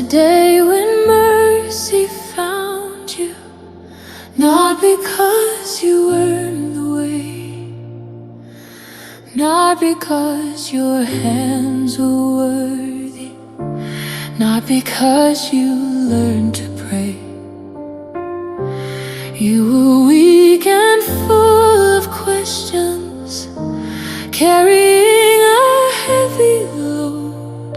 day when mercy found you, not because you earned the way, not because your hands were worthy, not because you learned to pray. You were weak and full of questions, carrying a heavy load.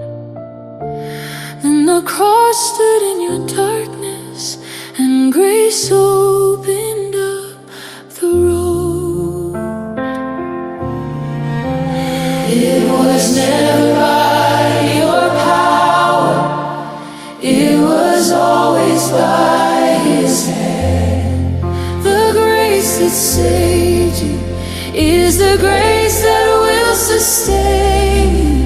Then the cross stood in your darkness, and grace opened up the road. It was never by your power, it was always by His hand. The grace that saved you is the grace that will sustain you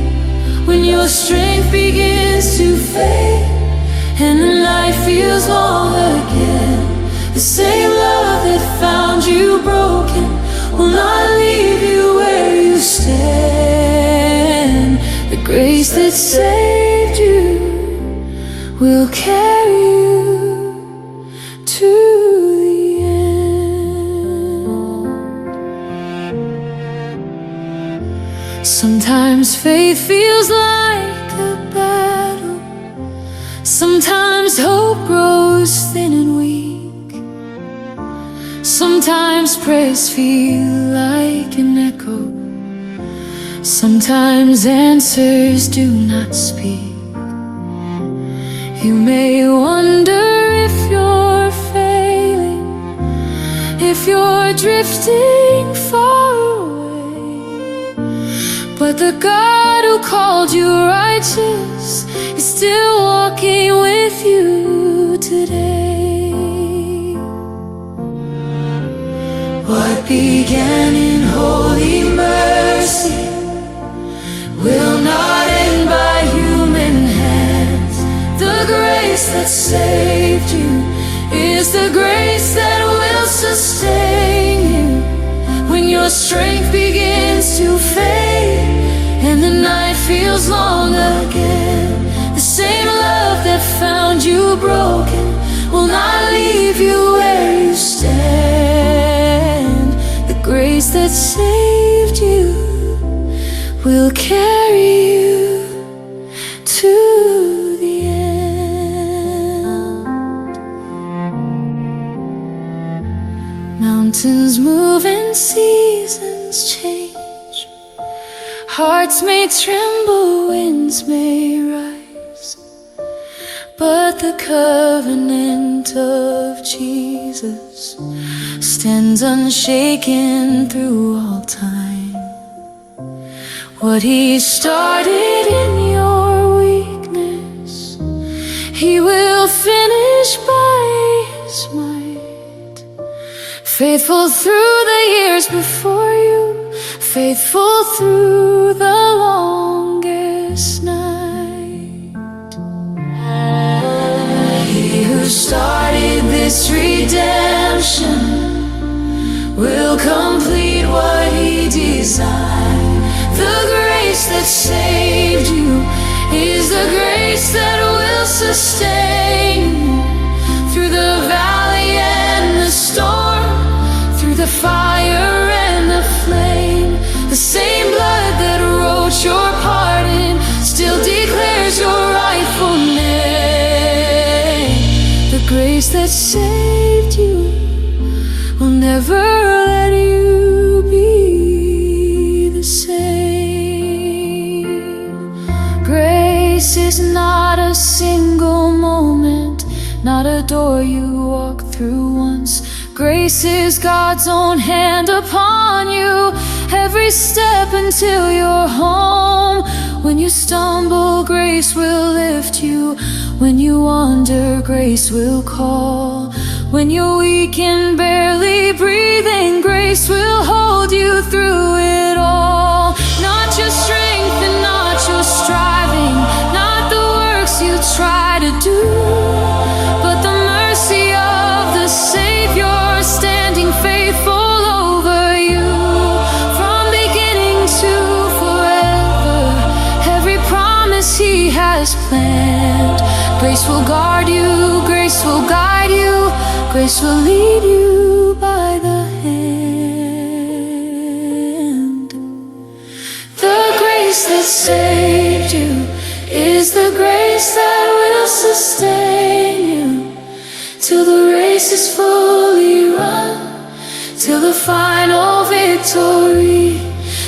when your strength begins to fade and the night feels long again. The same love that found you broken will not leave you where you stand. The grace that saved you will carry you to the end. Sometimes faith feels like a battle, sometimes hope grows thin and weak, sometimes prayers feel like an echo, sometimes answers do not speak. You may wonder if you're failing, if you're drifting far away, but the God who called you righteous is still walking with you today. What began in holy mercy will not end by human hands. The grace that saved you is the grace that will sustain you when your strength begins to fade and the night feels long again. The same love that found you broken will not leave you where you stand. The grace that saved you will carry you to the end. Mountains move and seasons change, hearts may tremble, winds may rise, but the covenant of Jesus stands unshaken through all time. What He started in your weakness, He will finish by His might. Faithful through the years before you, faithful through the longest night. He who started this redemption will complete what He designed. The grace that saved you is the grace that will sustain you through the valley and the storm, through the fire and the flame. The same blood that wrote your pardon still declares your rightful name. The grace that saved you will never let you be the same. Grace is not a single moment, not a door you walk through once. Grace is God's own hand upon you, every step until you're home. When you stumble, grace will lift you. When you wander, grace will call. When you're weak and barely breathing, grace will hold you through it all. Not your strength and not your striving, not the works you try to do, but the mercy of the Savior standing faithful over you. From beginning to forever, every promise He has planned, Grace will guard you, grace will guide you, grace will lead you by the hand. The grace that saved you is the grace that will sustain you till the race is fully run, till the final victory.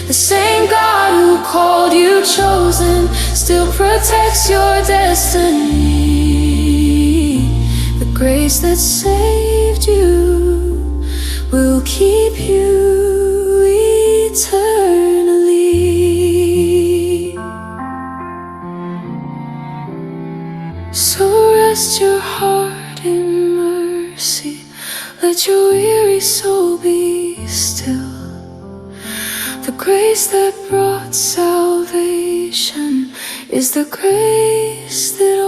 The same God who called you chosen still protects your destiny. The grace that saved you will keep you eternally. So rest your heart in mercy, let your weary soul be still. The grace that brought salvation is the grace that